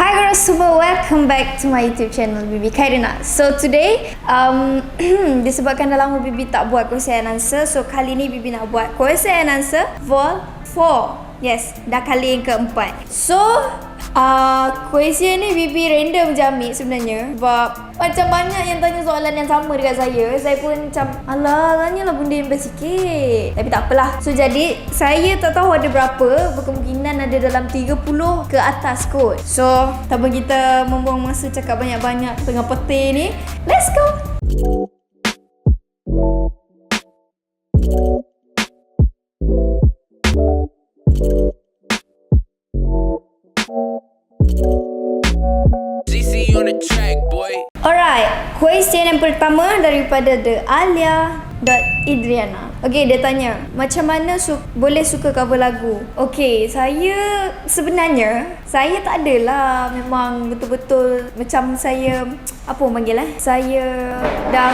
Hi guys, semua, welcome back to my YouTube channel Bibi Khairina. So today, disebabkan dah lama Bibi tak buat question and answer, so kali ni Bibi nak buat question and answer vol 4. Yes, dah kali yang keempat. So, question ni Bibi random je ambil sebenarnya. Sebab macam banyak yang tanya soalan yang sama dekat saya. Saya pun macam, alah, tanyalah benda yang best sikit. Tapi tak apalah. So jadi, saya tak tahu ada berapa. Berkemungkinan ada dalam 30 ke atas kot. So, tanpa kita membuang masa cakap banyak-banyak tengah peti ni, let's go! Alright, question yang pertama daripada The Alia.Idriana. Okay, dia tanya, macam mana boleh suka cover lagu? Okay, saya sebenarnya saya tak adalah memang betul-betul macam saya, apa orang panggil saya dah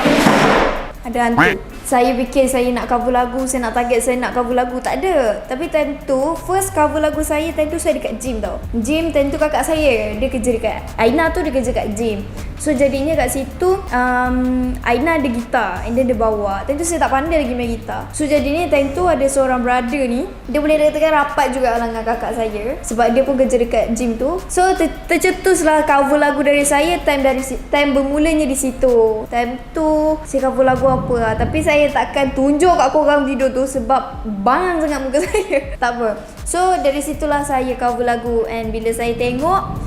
ada hantu. Saya fikir saya nak cover lagu, saya nak target saya nak cover lagu, tak ada. Tapi time tu, first cover lagu saya, time tu saya dekat gym tau. Gym, time tu kakak saya, dia kerja dekat Aina tu, dia kerja kat gym. So jadinya kat situ, Aina ada gitar, and then dia bawa. Time tu saya tak pandai lagi main gitar. So jadinya time tu ada seorang brother ni, dia boleh dikatakan rapat juga dengan kakak saya, sebab dia pun kerja dekat gym tu. So tercetuslah cover lagu dari saya, time bermulanya di situ. Time tu, saya cover lagu apa lah. Tapi saya takkan tunjuk kat korang video tu sebab bang sangat muka saya. Tak apa. So dari situlah saya cover lagu, and bila saya tengok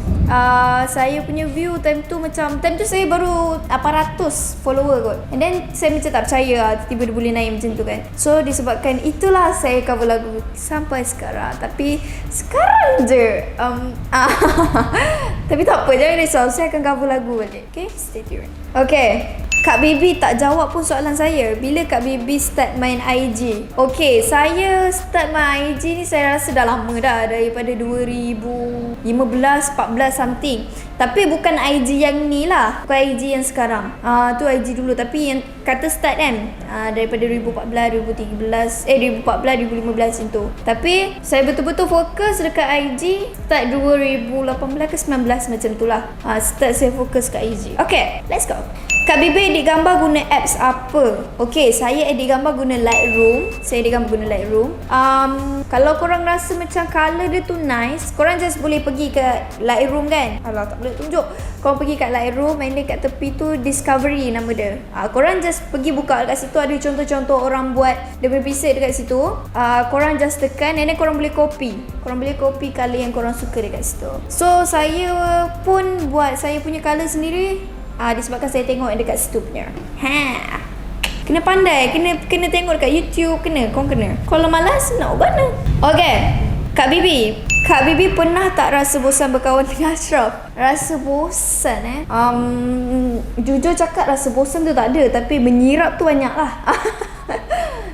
saya punya view time tu saya baru 800 follower kot. And then saya macam tak percaya tiba-tiba dia boleh naik macam tu kan. So disebabkan itulah saya cover lagu sampai sekarang. Tapi sekarang je tapi tak apa, jangan risau, saya akan cover lagu balik. Okay, stay tuned. Okay, Kak Bibi tak jawab pun soalan saya. Bila Kak Bibi start main IG? Okay, saya start main IG ni saya rasa dah lama dah. Daripada 2015, 14 something. Tapi bukan IG yang ni lah. Bukan IG yang sekarang. Tu IG dulu. Tapi yang kata start kan, daripada 2014, 2015 macam tu. Tapi saya betul-betul fokus dekat IG start 2018 ke 19 macam tu lah. Start saya fokus kat IG. Okay, let's go. Kak Bibi edit gambar guna apps apa? Okay, saya edit gambar guna Lightroom. Kalau korang rasa macam colour dia tu nice, korang just boleh pergi ke Lightroom kan? Alah, tak boleh tunjuk. Korang pergi kat Lightroom, and then kat tepi tu Discovery nama dia. Korang just pergi buka kat situ, ada contoh-contoh orang buat dia punya preset dekat situ. Korang just tekan, and then korang boleh copy. Korang boleh copy colour yang korang suka dekat situ. So, saya pun buat saya punya colour sendiri. Disebabkan saya tengok dekat situ punya. Kena pandai, kena tengok dekat YouTube, korang kena. Kalau malas, nak buat mana? Okay, Kak Bibi pernah tak rasa bosan berkawan dengan Ashraf? Rasa bosan jujur cakap rasa bosan tu tak ada, tapi menyirap tu banyak lah.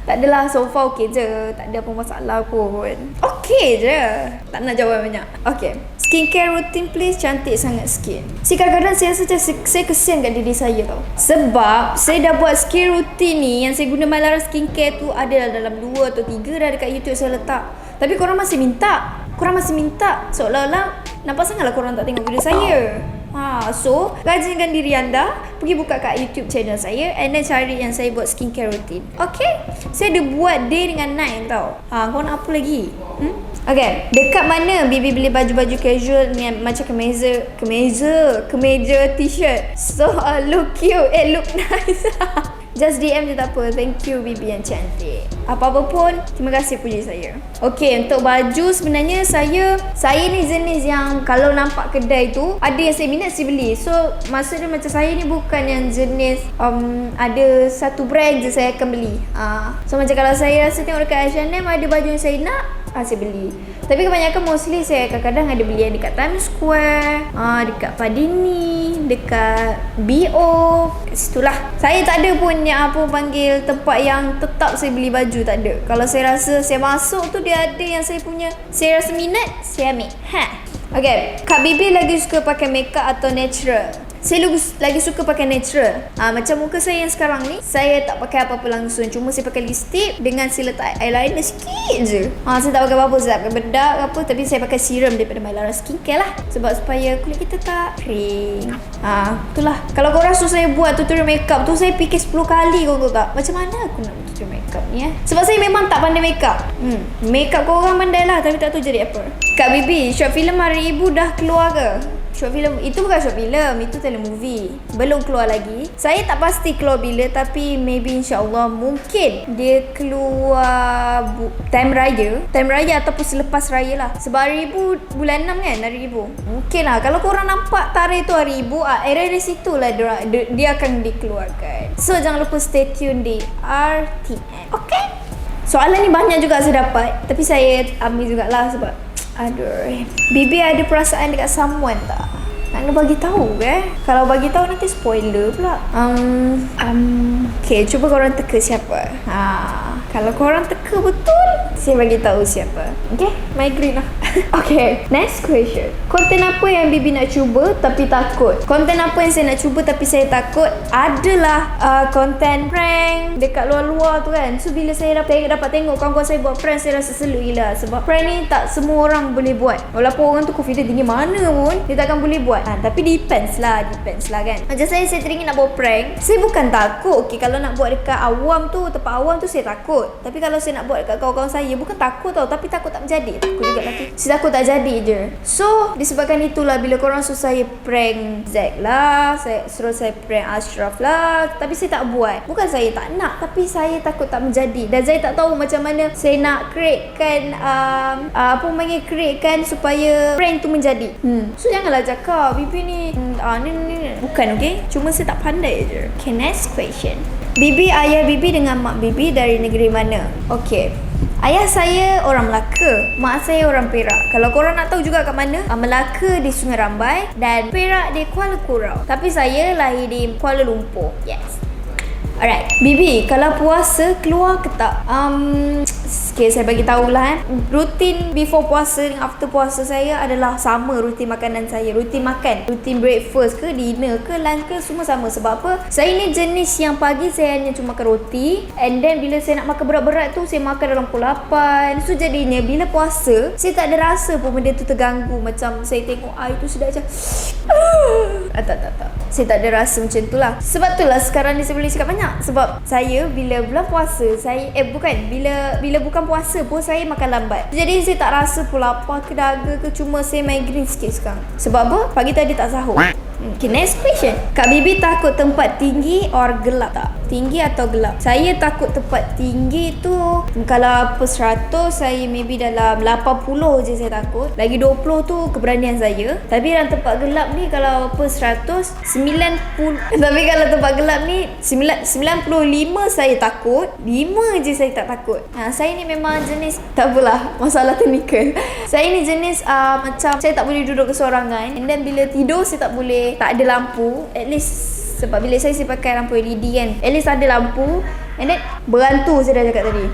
Tak adalah, so far okey je. Tak ada apa masalah pun. Okey je. Tak nak jawab banyak. Okay, skincare routine please, cantik sangat skin. Kadang-kadang saya rasa saya kesian kat diri saya tau. Sebab saya dah buat skin routine ni, yang saya guna Malara Skincare tu ada dalam 2 atau 3 dah dekat YouTube saya letak. Tapi korang masih minta. Seolah-olah nampak sangatlah korang tak tengok video saya. So, rajinkan diri anda, pergi buka kat YouTube channel saya, and then cari yang saya buat skincare routine. Okay, saya ada buat day dengan night tau. Kau nak apa lagi? Okay, dekat mana Bibi beli baju-baju casual dengan macam kemeja t-shirt? So, look cute, look nice. Just DM je tak apa. Thank you Bibi yang cantik. Apa-apa pun, terima kasih puji saya. Okay, untuk baju sebenarnya saya ni jenis yang kalau nampak kedai tu ada yang saya minat, saya beli. So maksudnya macam saya ni bukan yang jenis ada satu brand je saya akan beli. So macam kalau saya rasa tengok dekat H&M ada baju yang saya nak, saya beli. Tapi kebanyakan mostly saya kadang-kadang ada beli yang dekat Times Square, dekat Padini, dekat BO, kat situlah. Saya tak ada pun yang apa panggil tempat yang tetap saya beli baju, tak ada. Kalau saya rasa saya masuk tu dia ada yang saya punya, saya rasa minat, saya ambil. Okay, Kak Bibi lagi suka pakai makeup atau natural? Saya lagi suka pakai natural. Macam muka saya yang sekarang ni, saya tak pakai apa-apa langsung. Cuma saya pakai lipstick dengan saya letak eyeliner sikit je. Saya tak pakai apa-apa, saya tak pakai bedak ke apa. Tapi saya pakai serum daripada Mylara Skincare lah. Sebab supaya kulit kita tak kering. Itulah. Kalau korang suruh saya buat tutorial makeup tu, saya fikir 10 kali kau tahu tak. Macam mana aku nak tutorial makeup ni Sebab saya memang tak pandai makeup. Makeup korang pandai lah, tapi tak tahu jadi apa. Kak Bibi, short film Hari Ibu dah keluar ke? Short film, itu bukan short film, itu telemovie. Belum keluar lagi. Saya tak pasti keluar bila, tapi maybe insyaAllah mungkin dia keluar time raya ataupun selepas raya lah. Sebab Hari Ibu bulan 6 kan, Hari Ibu. Mungkin lah, kalau korang nampak tarikh tu Hari Ibu, area situ lah dia akan dikeluarkan. So jangan lupa stay tune di RTM. Okay? Soalan ni banyak juga saya dapat, tapi saya ambil jugalah sebab aduh, Bibi ada perasaan dekat someone tak? Nak bagi tahu ke? Kalau bagi tahu nanti spoiler pula. Okay, cuba korang teka siapa. Kalau korang teka betul, saya bagi tahu siapa. Okay, migraine lah. Okay, next question. Konten apa yang Bibi nak cuba tapi takut? Konten apa yang saya nak cuba tapi saya takut adalah konten prank dekat luar-luar tu kan. So bila saya dapat tengok kawan-kawan saya buat prank, saya rasa selu gila. Sebab prank ni tak semua orang boleh buat. Walaupun orang tu confident tinggi mana pun, dia takkan boleh buat. Tapi depends lah kan. Macam saya teringin nak buat prank. Saya bukan takut. Okay, kalau nak buat dekat awam tu, tempat awam tu saya takut. Tapi kalau saya nak buat dekat kawan-kawan saya, bukan takut tau, tapi takut tak menjadi. Takut juga lagi. Saya takut tak jadi je. So disebabkan itulah, bila korang suruh saya prank Zack lah, suruh saya prank Ashraf lah, tapi saya tak buat. Bukan saya tak nak, tapi saya takut tak menjadi. Dan saya tak tahu macam mana saya nak createkan createkan supaya prank tu menjadi. So janganlah cakap Bibi ni bukan, okay? Cuma saya tak pandai je. Okay, next question. Bibi, ayah Bibi dengan mak Bibi dari negeri mana? Okay, ayah saya orang Melaka, mak saya orang Perak. Kalau korang nak tahu juga kat mana, Melaka di Sungai Rambai dan Perak di Kuala Kurau. Tapi saya lahir di Kuala Lumpur. Yes. Alright, Bibi, kalau puasa keluar ke tak? Okay, saya bagi tahulah rutin before puasa dengan after puasa saya adalah sama. Rutin makanan saya, rutin makan, rutin breakfast ke, dinner ke, lunch ke, semua sama. Sebab apa? Saya ni jenis yang pagi saya hanya cuma makan roti, and then bila saya nak makan berat-berat tu, saya makan dalam pukul 8. So jadinya bila puasa, saya tak ada rasa pun benda tu terganggu. Macam saya tengok air tu sudah macam tak. Saya tak ada rasa macam tu lah. Sebab tu lah sekarang ni saya boleh cakap banyak. Sebab saya bila bulan puasa, bila bukan puasa pun saya makan lambat. Jadi saya tak rasa pun lapar ke dahaga ke, cuma saya migraine sikit sekarang. Sebab apa? Pagi tadi tak sahur. Okay, next question. Kak Bibi takut tempat tinggi or gelap tak? Tinggi atau gelap? Saya takut tempat tinggi tu, kalau per 100 saya maybe dalam 80 je saya takut. Lagi 20 tu keberanian saya. Tapi dalam tempat gelap ni, kalau per 100 90. Tapi kalau tempat gelap ni 95 saya takut, 5 je saya tak takut. Saya ni memang jenis, tak apalah, masalah teknikal. Saya ni jenis macam saya tak boleh duduk kesorangan, and then bila tidur saya tak boleh tak ada lampu. At least sebab bilik saya pakai lampu LED kan, at least ada lampu, and then berantu saya dah cakap tadi.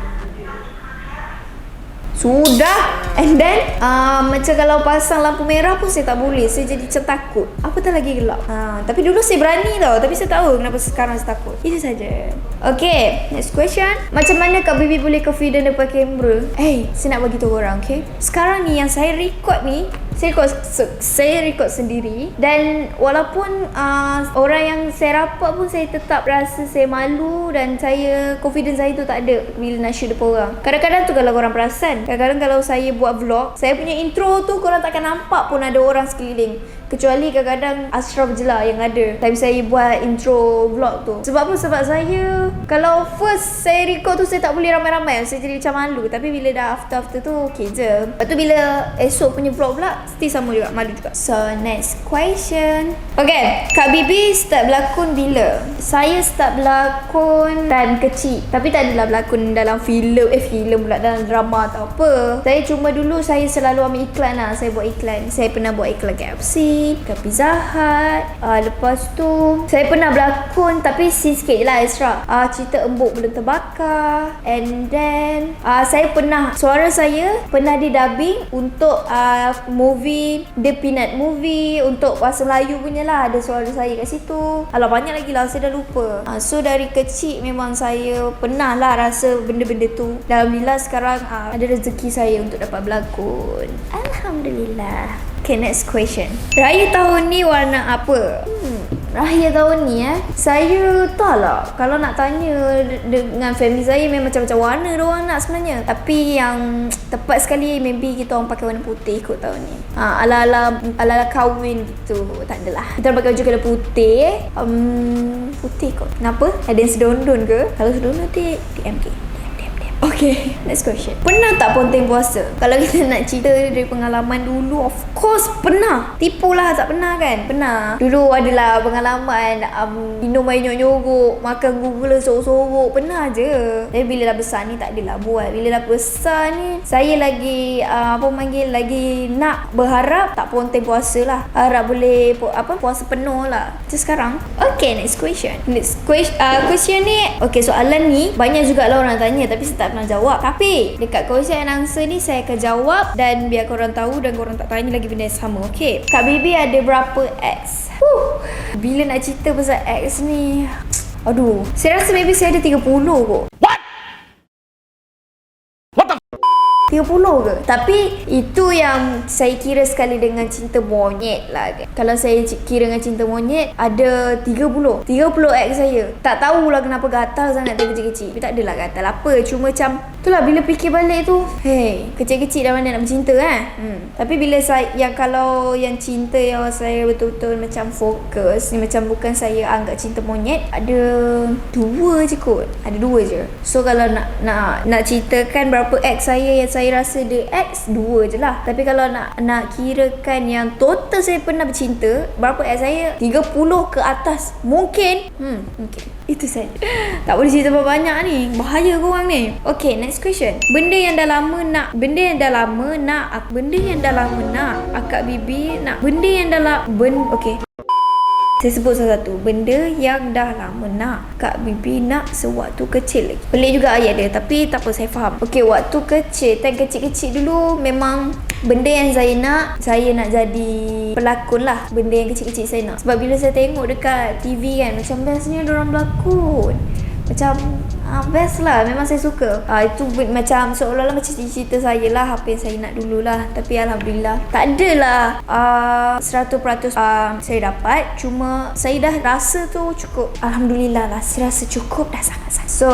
Sudah. And then macam kalau pasang lampu merah pun saya tak boleh. Saya jadi macam takut. Apatah lagi gelap. Tapi dulu saya berani tau, tapi saya tahu kenapa sekarang saya takut. Itu saja. Okay, next question. Macam mana Kak Bibi boleh confident depan kamera? Saya nak bagi tahu korang, okay? Sekarang ni yang saya record ni, saya record sendiri. Dan walaupun orang yang saya rapat pun, saya tetap rasa saya malu. Dan saya, confidence saya tu tak ada bila nak shoot depan orang. Kadang-kadang tu kalau korang perasan, kadang-kadang kalau saya buat vlog, saya punya intro tu korang takkan nampak pun ada orang sekeliling. Kecuali kadang-kadang Ashraf je lah yang ada time saya buat intro vlog tu. Sebab apa? Sebab saya, kalau first saya record tu, saya tak boleh ramai-ramai, saya jadi macam malu. Tapi bila dah after tu okay je. Lepas tu bila esok punya vlog pula, still sama juga, malu juga. So next question. Okay, Kak Bibi start berlakon bila? Saya start berlakon time kecil, tapi tak adalah berlakon dalam filem pula, dalam drama atau apa. Saya cuma dulu saya selalu ambil iklan lah. Saya buat iklan. Saya pernah buat iklan KFC, movie kat Pizza Hut. Lepas tu saya pernah berlakon, tapi scene sikit je lah extra. Cerita Embuk Belum Terbakar. And then saya pernah, suara saya pernah didubbing untuk movie The Peanut Movie, untuk bahasa Melayu punya lah. Ada suara saya kat situ. Alah, banyak lagi lah, saya dah lupa. So dari kecil memang saya pernah lah rasa benda-benda tu. Dan alhamdulillah sekarang ada rezeki saya untuk dapat berlakon. Alhamdulillah. Okay, next question. Raya tahun ni warna apa? Raya tahun ni saya tak lah. Kalau nak tanya dengan family saya, memang macam-macam warna diorang nak sebenarnya. Tapi yang tepat sekali, maybe kita orang pakai warna putih kot tahun ni. Ala-ala kahwin gitu. Tak adalah. Kita orang pakai baju kala putih. Putih kot. Kenapa? Ada yang sedondon ke? Kalau sedondon TMK. Okay, next question. Pernah tak ponteng puasa? Kalau kita nak cerita dari pengalaman dulu, of course pernah. Tipu lah, tak pernah kan? Pernah. Dulu adalah pengalaman minum air nyorok-nyorok, makan gula sorok-sorok. Pernah je. Tapi bila dah besar ni tak adalah buat. Bila dah besar ni, saya lagi lagi nak berharap tak ponteng puasa lah. Harap boleh puasa penuh lah. Macam sekarang. Okay, next question. Question ni, okay, soalan ni banyak jugalah orang tanya, tapi saya tak pernah jawab. Tapi dekat question and answer ni saya akan jawab, dan biar korang tahu dan korang tak tanya lagi benda yang sama. Okay, Kak Bibi ada berapa ex? Bila nak cerita pasal ex ni, aduh, saya rasa maybe saya ada 30 kot. 30 ke? Tapi itu yang saya kira sekali dengan cinta monyet lah kan. Kalau saya kira dengan cinta monyet, ada 30 ex saya. Tak tahulah kenapa gatal sangat dia kecil-kecil. Tapi tak adalah gatal apa. Cuma macam itulah, bila fikir balik tu, hey, kecil-kecil dah mana nak bercinta kan. Tapi bila kalau yang cinta yang saya betul-betul macam fokus ni, macam bukan saya anggap cinta monyet, ada 2 je kot. Ada 2 je. So kalau nak ceritakan berapa ex saya yang saya rasa dia ex, 2 je lah. Tapi kalau nak kirakan yang total saya pernah bercinta, berapa ex saya? 30 ke atas. Mungkin itu saja. Tak boleh cerita banyak ni, bahaya korang ni. Okay, next question. Benda yang dah lama nak Akak Bibi nak. Okay, saya sebut satu-satu. Benda yang dah lama nak Kak Bibi nak sewaktu kecil lagi. Pelik juga ayat dia, tapi tak apa, saya faham. Okay, waktu kecil, time kecil-kecil dulu, memang benda yang saya nak jadi pelakon lah. Benda yang kecil-kecil saya nak. Sebab bila saya tengok dekat TV kan, macam bestnya diorang berlakon. Macam best lah. Memang saya suka. Itu macam seolah-olah macam cerita saya lah, apa yang saya nak dululah. Tapi alhamdulillah tak adalah 100% saya dapat. Cuma saya dah rasa tu cukup. Alhamdulillah lah, saya rasa cukup dah sangat-sangat. So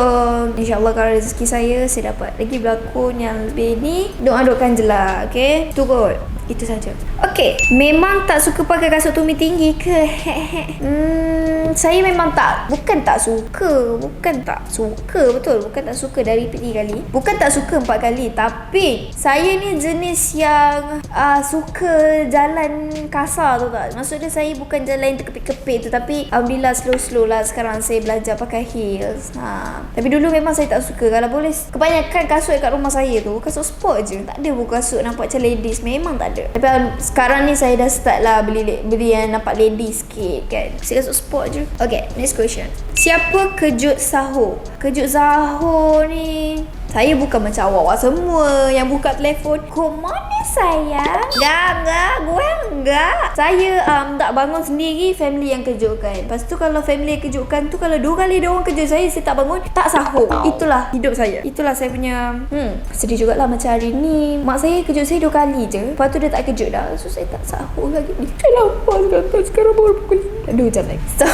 insyaAllah kalau rezeki saya dapat lagi berlakon yang lebih ni, doa-doakan je lah. Okay, tu kot. Itu saja. Okay, memang tak suka pakai kasut tumit tinggi ke? Saya memang bukan tak suka, betul. Bukan tak suka dari 3 kali. Bukan tak suka 4 kali. Tapi saya ni jenis yang suka jalan kasar tu tak. Maksudnya saya bukan jalan terkepit-kepit tu. Tapi alhamdulillah slow-slow lah sekarang saya belajar pakai heels. Tapi dulu memang saya tak suka. Kalau boleh, kebanyakan kasut kat rumah saya tu kasut sport je. Tak ada pun kasut nampak macam ladies. Memang tak ada. Tapi sekarang ni saya dah start lah beli yang nampak ladies sikit kan. Saya kasut sport je. Okay, next question. Siapa kejut sahur? Kejut sahur ni, saya bukan macam awak-awak semua yang buka telefon, good morning sayang. Enggak. Saya tak bangun sendiri, family yang kejutkan. Lepas tu kalau family yang kejutkan tu, kalau 2 kali dia orang kejut saya tak bangun, tak sahur. Itulah hidup saya. Itulah saya punya sedih jugalah. Macam hari ni mak saya kejut saya 2 kali je, lepas tu dia tak kejut dah. So saya tak sahur lagi. Kenapa sekarang baru pukul 5? Aduh, macam like so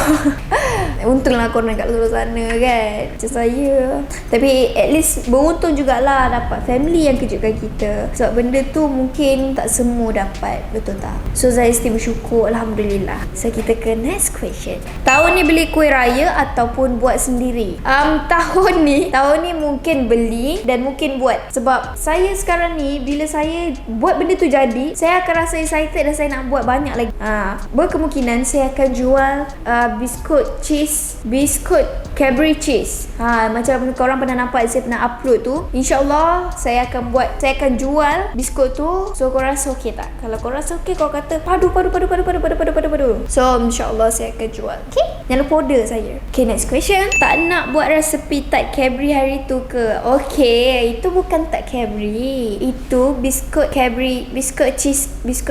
untunglah korang kat luar sana kan, macam saya. Tapi at least beruntung jugalah dapat family yang kejutkan kita. Sebab benda tu mungkin tak semua dapat, betul tak? So saya still bersyukur, alhamdulillah. So kita ke next question. Tahun ni beli kuih raya ataupun buat sendiri? Tahun ni mungkin beli dan mungkin buat. Sebab saya sekarang ni, bila saya buat benda tu jadi, saya akan rasa excited dan saya nak buat banyak lagi. Berkemungkinan saya akan jual biskut cheese, biskut Cadbury cheese. Macam korang pernah nampak saya pernah upload tu. InsyaAllah saya akan jual biskut tu. So korang rasa okey tak? Kalau korang rasa okey, korang kata padu. So insyaAllah saya akan jual. Okay? Jangan lupa order saya. Okay, next question. Tak nak buat resepi tart Cadbury hari tu ke? Okay, itu bukan tart Cadbury. Itu biskut Cadbury, biskut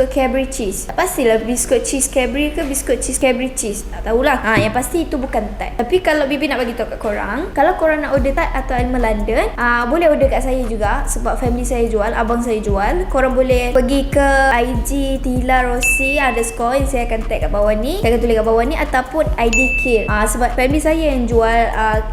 Cadbury cheese. Pastilah biskut cheese Cadbury ke biskut cheese Cadbury cheese. Tak tahulah. Yang pasti itu bukan tart. Tapi kalau Bibi nak bagi tahu kat korang, kalau korang nak order tart atau Alma London, boleh order kat saya juga sebab family saya jual, abang saya jual. Korang boleh pergi ke IG Tila Rossi _ yang saya akan tag kat bawah ni. Saya akan tulis kat bawah ni ataupun ID Kir. Sebab family saya yang jual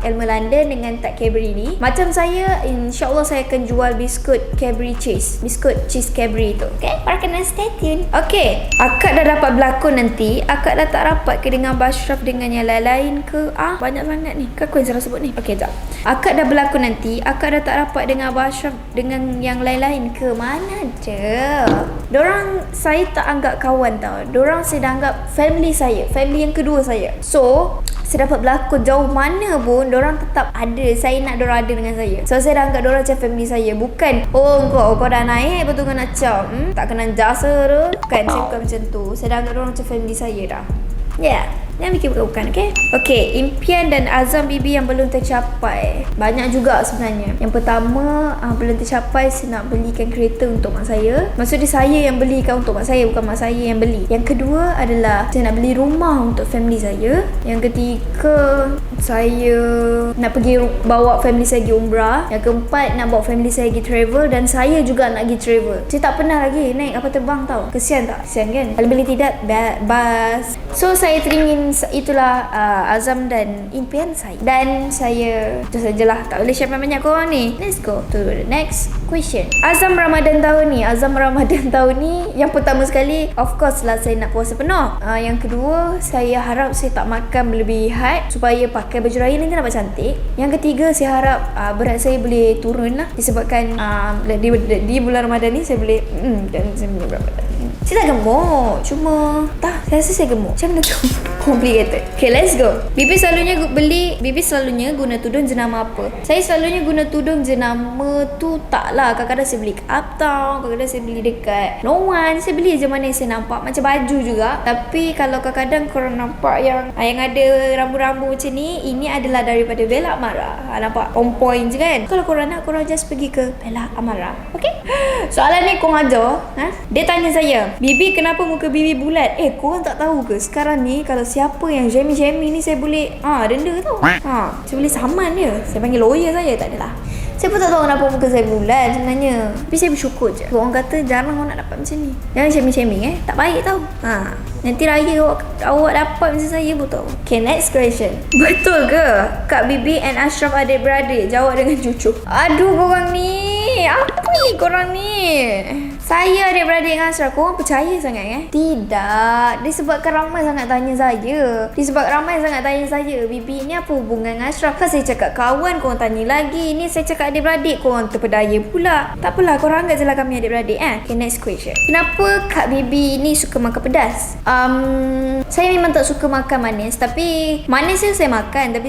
Alma London dengan tart Cadbury ni. Macam saya, insyaAllah saya akan jual biskut Cadbury cheese, biskut cheese Cadbury tu. Okay, para kena stay tune. Okay, akak dah dapat berlakon nanti. Akak dah tak rapat ke dengan Bashraf dengan yang lain-lain ke? Banyak sangat ni. Kak yang salah sebut ni. Okay, jap. Akak dah berlakon nanti. Akak dah tak rapat dengan Bashraf dengan yang lain-lain ke? Mana ada. Dorang saya tak anggap kawan tau. Dorang saya dah anggap family saya, family yang kedua saya. So saya dapat berlakon jauh mana pun, dorang tetap ada. Saya nak dorang ada dengan saya. So saya dah anggap dorang macam family saya. Bukan kau dah naik betul kau nak cap tak kena jasa tu. Bukan, saya bukan macam tu. Saya dah anggap dorang macam family saya dah. Jangan fikir bukan, okay? Okay, impian dan azam Bibi yang belum tercapai. Banyak juga sebenarnya. Yang pertama, belum tercapai, saya nak belikan kereta untuk mak saya. Maksudnya saya yang belikan untuk mak saya, bukan mak saya yang beli. Yang kedua adalah saya nak beli rumah untuk family saya. Yang ketiga, saya nak pergi bawa family saya pergi umrah. Yang keempat, nak bawa family saya pergi travel. Dan saya juga nak pergi travel. Saya tak pernah lagi naik kapal terbang tau. Kesian tak? Kesian kan? Kalau boleh tidak, bas. So saya teringin, itulah azam dan impian saya. Dan saya itu sajalah, tak boleh share banyak korang ni. Let's go to the next question. Azam Ramadan tahun ni. Azam Ramadan tahun ni, yang pertama sekali, of course lah saya nak puasa penuh. Yang kedua, saya harap saya tak makan berlebihan supaya pakai baju raya nanti nampak cantik. Yang ketiga, saya harap berat saya boleh turun lah, disebabkan di bulan Ramadan ni saya boleh dan saya boleh berapa. Saya tak gemuk, cuma saya rasa saya gemuk. Macam mana tu? Complicated. Okay, let's go. Bibi selalunya guna tudung jenama apa? Saya selalunya guna tudung jenama tu taklah. Kadang-kadang saya beli kat Uptown, kadang-kadang saya beli dekat No One. Saya beli je mana yang saya nampak. Macam baju juga. Tapi kalau kadang-kadang korang nampak yang ada rambu-rambu macam ni, ini adalah daripada Bella Amara. Nampak? On point je kan? Kalau korang nak, korang just pergi ke Bella Amara. Okay? Soalan ni korang ajar. Dia tanya saya, Bibi kenapa muka Bibi bulat? Korang tak tahu ke? Sekarang ni kalau siapa yang jamie-jamie ni, saya boleh denda tau. Saya boleh saman dia. Saya panggil lawyer saya. Tak adalah. Saya pun tak tahu kenapa muka saya bulat sebenarnya. Tapi saya bersyukur je. Orang kata jarang orang nak dapat macam ni. Jangan shaming-shaming tak baik tau. Nanti raya awak dapat macam saya pun tahu. Okay, next question. Betul ke Kak Bibi and Ashraf adik-beradik? Jawab dengan jujur. Aduh korang ni, apa ni korang ni? Saya adik-beradik dengan Ashraf. Korang percaya sangat Tidak. Disebabkan ramai sangat tanya saya. Bibi ni apa hubungan dengan Ashraf? Kan saya cakap kawan, korang tanya lagi. Ni saya cakap adik-beradik, korang terpedaya pula. Tak apalah, korang anggap je lah kami adik-beradik. Okay, next question. Kenapa Kak Bibi ni suka makan pedas? Saya memang tak suka makan manis. Tapi manis saya makan. Tapi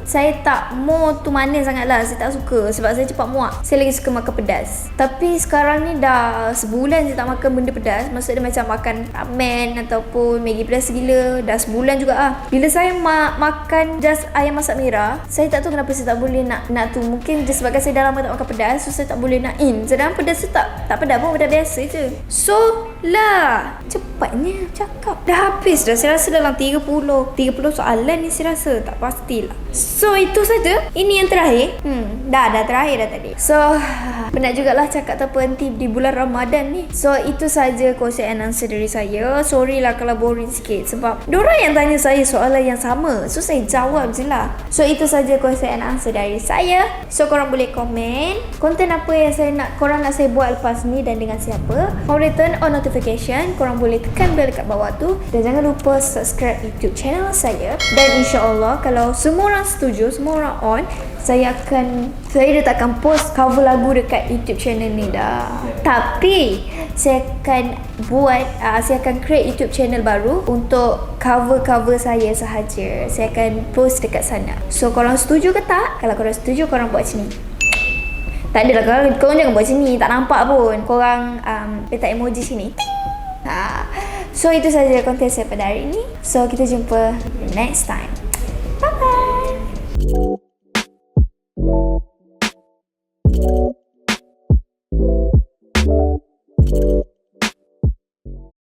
saya tak more tu manis sangat lah. Saya tak suka sebab saya cepat muak. Saya lagi suka makan pedas. Tapi sekarang ni dah sebulan saya tak makan benda pedas. Maksudnya macam makan ramen ataupun Maggi pedas gila. Dah sebulan juga Bila saya makan just ayam masak merah, saya tak tahu kenapa saya tak boleh nak tu. Mungkin just sebabkan saya dah lama tak makan pedas, so saya tak boleh nak sedangkan pedas tu tak pedas pun, pedas biasa je. So lah, cepatnya cakap. Dah habis dah. Saya rasa dalam 30 soalan ni saya rasa. Tak pastilah. So itu saja. Ini yang terakhir. Dah terakhir dah tadi. So penat jugalah cakap terhenti di bulan Ramadan ni. So itu saja question and answer dari saya. Sorry lah kalau boring sikit sebab diorang yang tanya saya soalan yang sama. So saya jawab je lah. So itu saja question and answer dari saya. So korang boleh komen konten apa yang korang nak saya buat lepas ni dan dengan siapa. Korang boleh turn on notification. Korang boleh tekan bel dekat bawah tu. Dan jangan lupa subscribe YouTube channel saya. Dan insyaAllah kalau semua orang setuju, semua orang on, saya dah tak akan post cover lagu dekat YouTube channel ni dah. Tapi saya akan create YouTube channel baru untuk cover-cover saya sahaja. Saya akan post dekat sana. So korang setuju ke tak? Kalau korang setuju, korang buat macam ni. Tak adalah, korang jangan buat macam ni, tak nampak pun. Korang letak emoji sini. So itu sahaja konten saya pada hari ini. So kita jumpa next time.